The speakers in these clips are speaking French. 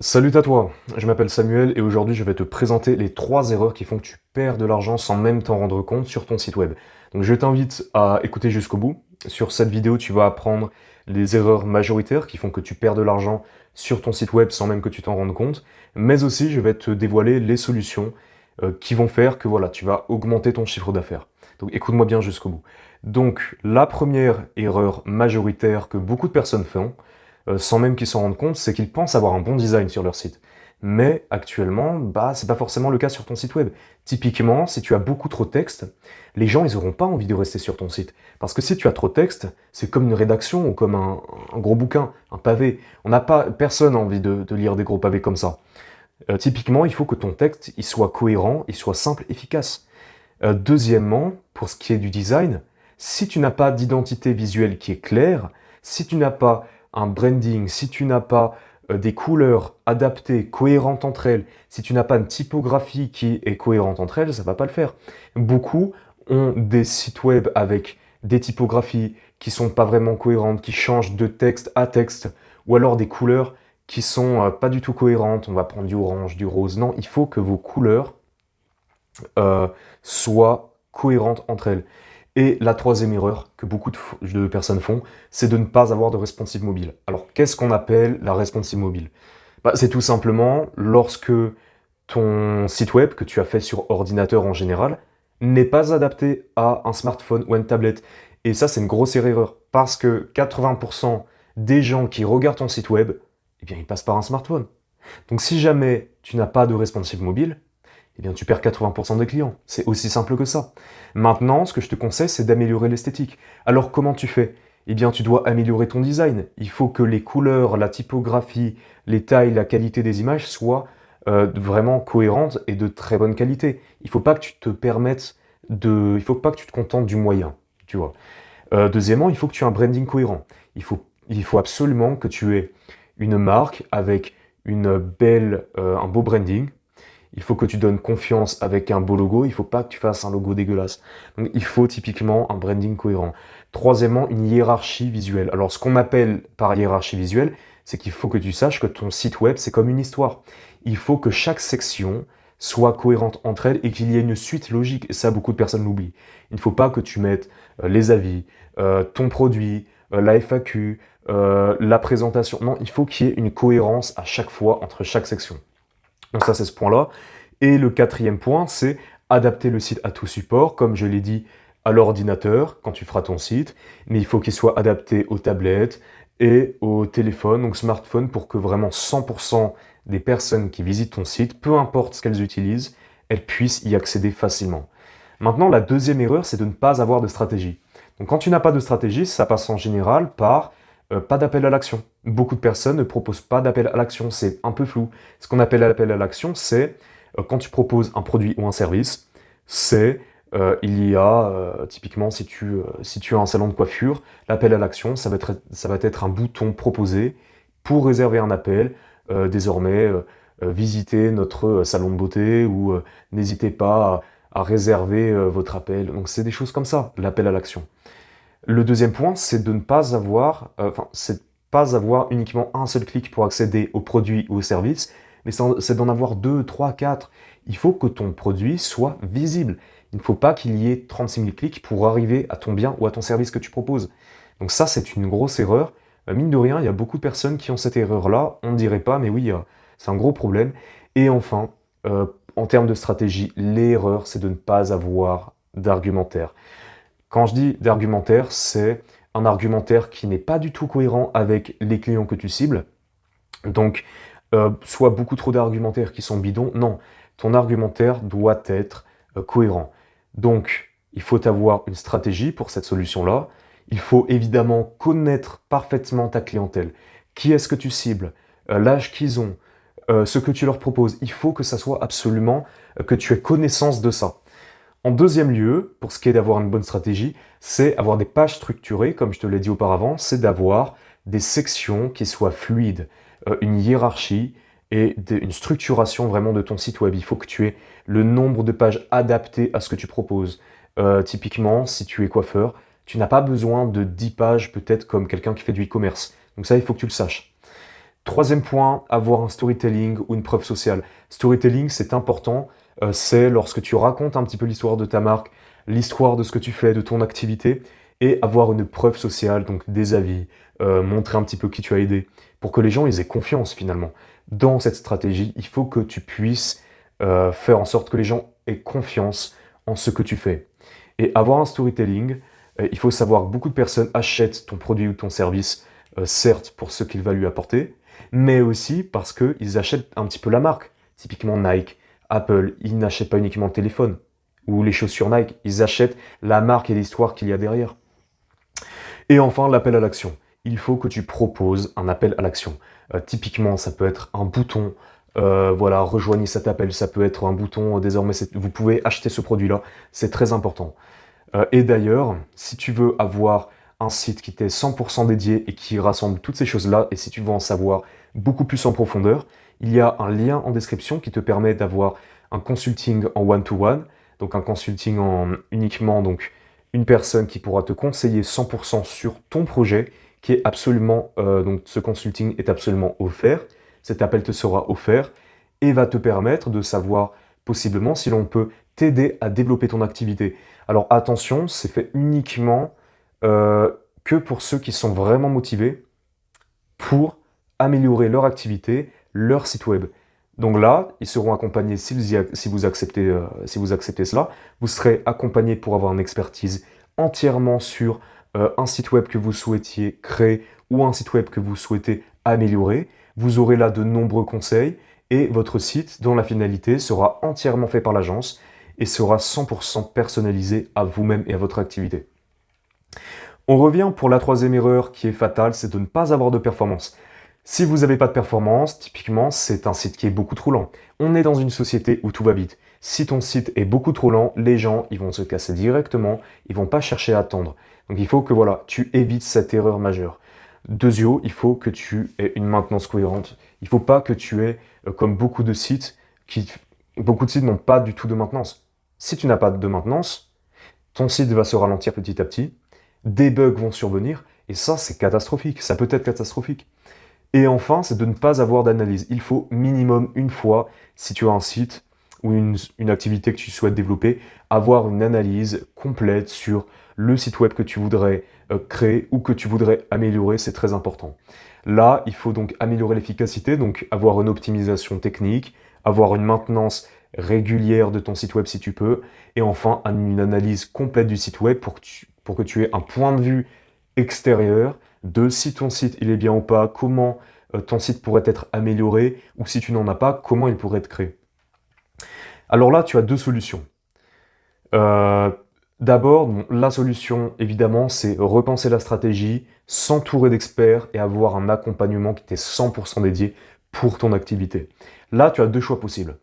Salut à toi, je m'appelle Samuel et aujourd'hui je vais te présenter les 3 erreurs qui font que tu perds de l'argent sans même t'en rendre compte sur ton site web. Donc je t'invite à écouter jusqu'au bout. Sur cette vidéo, tu vas apprendre les erreurs majoritaires qui font que tu perds de l'argent sur ton site web sans même que tu t'en rendes compte, mais aussi je vais te dévoiler les solutions qui vont faire que voilà, tu vas augmenter ton chiffre d'affaires. Donc écoute-moi bien jusqu'au bout. Donc la première erreur majoritaire que beaucoup de personnes font, sans même qu'ils s'en rendent compte, c'est qu'ils pensent avoir un bon design sur leur site. Mais actuellement, c'est pas forcément le cas sur ton site web. Typiquement, si tu as beaucoup trop de texte, les gens, ils auront pas envie de rester sur ton site. Parce que si tu as trop de texte, c'est comme une rédaction ou comme un gros bouquin, un pavé. Personne n'a envie de lire des gros pavés comme ça. Typiquement, il faut que ton texte, il soit cohérent, il soit simple, efficace. Deuxièmement, pour ce qui est du design, si tu n'as pas d'identité visuelle qui est claire, si tu n'as pas un branding, si tu n'as pas des couleurs adaptées, cohérentes entre elles, si tu n'as pas une typographie qui est cohérente entre elles, ça va pas le faire. Beaucoup ont des sites web avec des typographies qui sont pas vraiment cohérentes, qui changent de texte à texte, ou alors des couleurs qui sont pas du tout cohérentes. On va prendre du orange, du rose. Non, il faut que vos couleurs euh, soient cohérentes entre elles. Et la troisième erreur que beaucoup de personnes font, c'est de ne pas avoir de responsive mobile. Alors, qu'est-ce qu'on appelle la responsive mobile? C'est tout simplement lorsque ton site web que tu as fait sur ordinateur en général n'est pas adapté à un smartphone ou à une tablette. Et ça, c'est une grosse erreur parce que 80% des gens qui regardent ton site web, eh bien, ils passent par un smartphone. Donc, si jamais tu n'as pas de responsive mobile, eh bien tu perds 80% des clients. C'est aussi simple que ça. Maintenant, ce que je te conseille, c'est d'améliorer l'esthétique. Alors comment tu fais? Eh bien tu dois améliorer ton design. Il faut que les couleurs, la typographie, les tailles, la qualité des images soient vraiment cohérentes et de très bonne qualité. Il faut pas que tu te permettes il faut pas que tu te contentes du moyen, tu vois. Deuxièmement, il faut que tu aies un branding cohérent. Il faut absolument que tu aies une marque avec un beau branding. Il faut que tu donnes confiance avec un beau logo, il ne faut pas que tu fasses un logo dégueulasse. Donc il faut typiquement un branding cohérent. Troisièmement, une hiérarchie visuelle. Alors ce qu'on appelle par hiérarchie visuelle, c'est qu'il faut que tu saches que ton site web, c'est comme une histoire. Il faut que chaque section soit cohérente entre elles et qu'il y ait une suite logique. Et ça, beaucoup de personnes l'oublient. Il ne faut pas que tu mettes les avis, ton produit, la FAQ, la présentation. Non, il faut qu'il y ait une cohérence à chaque fois entre chaque section. Donc ça, c'est ce point-là. Et le quatrième point, c'est adapter le site à tout support, comme je l'ai dit, à l'ordinateur, quand tu feras ton site, mais il faut qu'il soit adapté aux tablettes et au téléphone, donc smartphone, pour que vraiment 100% des personnes qui visitent ton site, peu importe ce qu'elles utilisent, elles puissent y accéder facilement. Maintenant, la deuxième erreur, c'est de ne pas avoir de stratégie. Donc quand tu n'as pas de stratégie, ça passe en général par pas d'appel à l'action. Beaucoup de personnes ne proposent pas d'appel à l'action, c'est un peu flou. Ce qu'on appelle l'appel à l'action, c'est quand tu proposes un produit ou un service, typiquement si tu as un salon de coiffure, l'appel à l'action, ça va être un bouton proposé pour réserver un appel. Désormais, visitez notre salon de beauté ou n'hésitez pas à réserver votre appel. Donc c'est des choses comme ça, l'appel à l'action. Le deuxième point, c'est de ne pas avoir, c'est de pas avoir uniquement un seul clic pour accéder au produit ou au service, mais c'est d'en avoir deux, trois, quatre. Il faut que ton produit soit visible. Il ne faut pas qu'il y ait 36 000 clics pour arriver à ton bien ou à ton service que tu proposes. Donc ça, c'est une grosse erreur. Mine de rien, il y a beaucoup de personnes qui ont cette erreur-là. On ne dirait pas, mais oui, c'est un gros problème. Et enfin, en termes de stratégie, l'erreur, c'est de ne pas avoir d'argumentaire. Quand je dis d'argumentaire, c'est un argumentaire qui n'est pas du tout cohérent avec les clients que tu cibles. Donc, soit beaucoup trop d'argumentaires qui sont bidons. Non, ton argumentaire doit être cohérent. Donc, il faut avoir une stratégie pour cette solution-là. Il faut évidemment connaître parfaitement ta clientèle. Qui est-ce que tu cibles? L'âge qu'ils ont? Ce que tu leur proposes? Il faut que ça soit absolument que tu aies connaissance de ça. En deuxième lieu, pour ce qui est d'avoir une bonne stratégie, c'est avoir des pages structurées, comme je te l'ai dit auparavant, c'est d'avoir des sections qui soient fluides, une hiérarchie et une structuration vraiment de ton site web. Il faut que tu aies le nombre de pages adaptées à ce que tu proposes. Typiquement, si tu es coiffeur, tu n'as pas besoin de 10 pages peut-être comme quelqu'un qui fait du e-commerce. Donc ça, il faut que tu le saches. Troisième point, avoir un storytelling ou une preuve sociale. Storytelling, c'est important, c'est lorsque tu racontes un petit peu l'histoire de ta marque, l'histoire de ce que tu fais, de ton activité, et avoir une preuve sociale, donc des avis, montrer un petit peu qui tu as aidé, pour que les gens ils aient confiance finalement. Dans cette stratégie, il faut que tu puisses faire en sorte que les gens aient confiance en ce que tu fais. Et avoir un storytelling, il faut savoir que beaucoup de personnes achètent ton produit ou ton service, certes pour ce qu'il va lui apporter, mais aussi parce qu'ils achètent un petit peu la marque. Typiquement Nike, Apple, ils n'achètent pas uniquement le téléphone ou les chaussures Nike, ils achètent la marque et l'histoire qu'il y a derrière. Et enfin, l'appel à l'action. Il faut que tu proposes un appel à l'action. Typiquement, ça peut être un bouton, voilà, rejoignez cet appel, ça peut être un bouton, désormais, vous pouvez acheter ce produit-là, c'est très important. Et d'ailleurs, si tu veux avoir un site qui t'est 100% dédié et qui rassemble toutes ces choses-là, et si tu veux en savoir beaucoup plus en profondeur, il y a un lien en description qui te permet d'avoir un consulting en one-to-one, donc un consulting en uniquement donc une personne qui pourra te conseiller 100% sur ton projet, qui est absolument, donc ce consulting est absolument offert, cet appel te sera offert et va te permettre de savoir possiblement si l'on peut t'aider à développer ton activité. Alors attention, c'est fait uniquement que pour ceux qui sont vraiment motivés pour améliorer leur activité, leur site web. Donc là, ils seront accompagnés, si vous acceptez cela, vous serez accompagnés pour avoir une expertise entièrement sur un site web que vous souhaitiez créer ou un site web que vous souhaitez améliorer. Vous aurez là de nombreux conseils et votre site, dont la finalité sera entièrement fait par l'agence et sera 100% personnalisé à vous-même et à votre activité. On revient pour la troisième erreur qui est fatale, c'est de ne pas avoir de performance. Si vous n'avez pas de performance, typiquement, c'est un site qui est beaucoup trop lent. On est dans une société où tout va vite. Si ton site est beaucoup trop lent, les gens, ils vont se casser directement, ils vont pas chercher à attendre. Donc il faut que voilà, tu évites cette erreur majeure. Deuxièmement, il faut que tu aies une maintenance cohérente. Il ne faut pas que tu aies, comme beaucoup de sites n'ont pas du tout de maintenance. Si tu n'as pas de maintenance, ton site va se ralentir petit à petit, des bugs vont survenir, et ça, c'est catastrophique. Ça peut être catastrophique. Et enfin, c'est de ne pas avoir d'analyse. Il faut minimum une fois, si tu as un site ou une activité que tu souhaites développer, avoir une analyse complète sur le site web que tu voudrais créer ou que tu voudrais améliorer, c'est très important. Là, il faut donc améliorer l'efficacité, donc avoir une optimisation technique, avoir une maintenance régulière de ton site web si tu peux, et enfin une analyse complète du site web pour que tu aies un point de vue extérieur de si ton site il est bien ou pas, comment ton site pourrait être amélioré, ou si tu n'en as pas, comment il pourrait être créé. Alors là, tu as deux solutions. D'abord, la solution, évidemment, c'est repenser la stratégie, s'entourer d'experts et avoir un accompagnement qui t'est 100% dédié pour ton activité. Là, tu as deux choix possibles.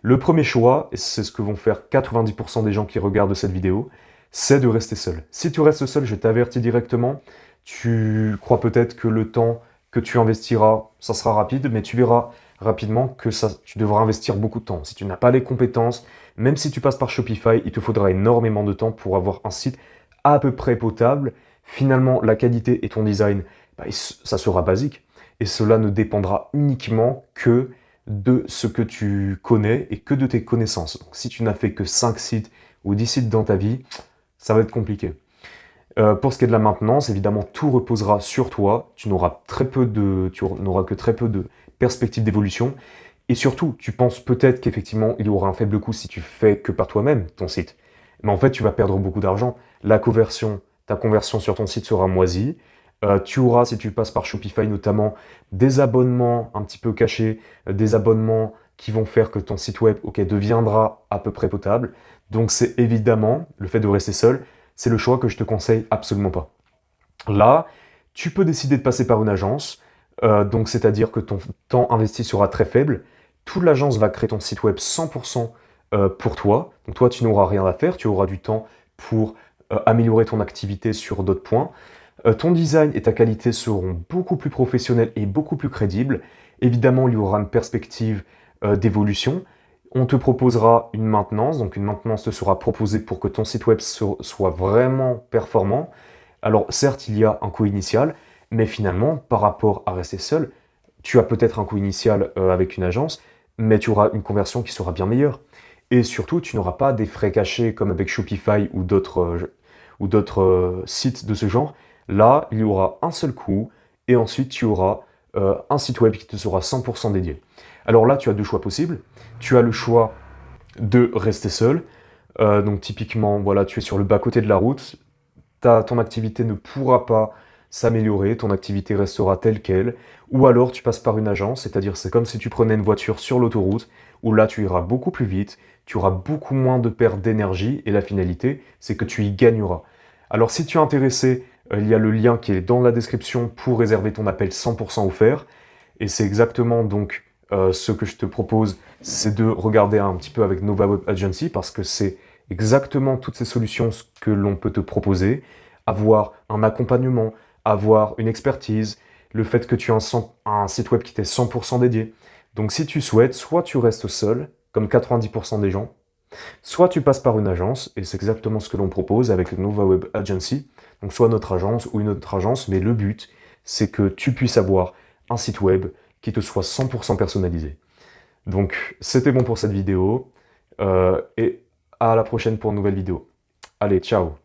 Le premier choix, et c'est ce que vont faire 90% des gens qui regardent cette vidéo, c'est de rester seul. Si tu restes seul, je t'avertis directement, tu crois peut-être que le temps que tu investiras, ça sera rapide, mais tu verras rapidement que tu devras investir beaucoup de temps. Si tu n'as pas les compétences, même si tu passes par Shopify, il te faudra énormément de temps pour avoir un site à peu près potable. Finalement, la qualité et ton design, ça sera basique. Et cela ne dépendra uniquement que de ce que tu connais et que de tes connaissances. Donc, si tu n'as fait que 5 sites ou 10 sites dans ta vie, ça va être compliqué. Pour ce qui est de la maintenance, évidemment, tout reposera sur toi. Tu n'auras que très peu de perspectives d'évolution. Et surtout, tu penses peut-être qu'effectivement, il y aura un faible coût si tu fais que par toi-même ton site. Mais en fait, tu vas perdre beaucoup d'argent. Ta conversion sur ton site sera moisie. Tu auras, si tu passes par Shopify notamment, des abonnements un petit peu cachés, des abonnements qui vont faire que ton site web deviendra à peu près potable. Donc c'est évidemment, le fait de rester seul, c'est le choix que je te conseille absolument pas. Là, tu peux décider de passer par une agence, donc c'est-à-dire que ton temps investi sera très faible. Toute l'agence va créer ton site web 100% pour toi. Donc toi, tu n'auras rien à faire, tu auras du temps pour améliorer ton activité sur d'autres points. Ton design et ta qualité seront beaucoup plus professionnels et beaucoup plus crédibles. Évidemment, il y aura une perspective d'évolution. On te proposera une maintenance, donc une maintenance te sera proposée pour que ton site web soit vraiment performant. Alors certes, il y a un coût initial, mais finalement, par rapport à rester seul, Tu as peut-être un coût initial avec une agence, mais tu auras une conversion qui sera bien meilleure. Et surtout, tu n'auras pas des frais cachés comme avec Shopify ou d'autres sites de ce genre. Là, il y aura un seul coût et ensuite tu auras un site web qui te sera 100% dédié. Alors là, tu as deux choix possibles. Tu as le choix de rester seul. Donc typiquement, voilà, tu es sur le bas-côté de la route, ton activité ne pourra pas s'améliorer, ton activité restera telle qu'elle, ou alors tu passes par une agence, c'est-à-dire c'est comme si tu prenais une voiture sur l'autoroute, où là tu iras beaucoup plus vite, tu auras beaucoup moins de perte d'énergie, et la finalité, c'est que tu y gagneras. Alors si tu es intéressé, il y a le lien qui est dans la description pour réserver ton appel 100% offert, et c'est exactement donc ce que je te propose, c'est de regarder un petit peu avec Nova Web Agency, parce que c'est exactement toutes ces solutions que l'on peut te proposer, avoir un accompagnement, avoir une expertise, le fait que tu aies un site web qui t'est 100% dédié. Donc si tu souhaites, soit tu restes seul, comme 90% des gens, soit tu passes par une agence, et c'est exactement ce que l'on propose avec Nova Web Agency, donc soit notre agence ou une autre agence, mais le but, c'est que tu puisses avoir un site web qui te soit 100% personnalisé. Donc c'était bon pour cette vidéo, et à la prochaine pour une nouvelle vidéo. Allez, ciao!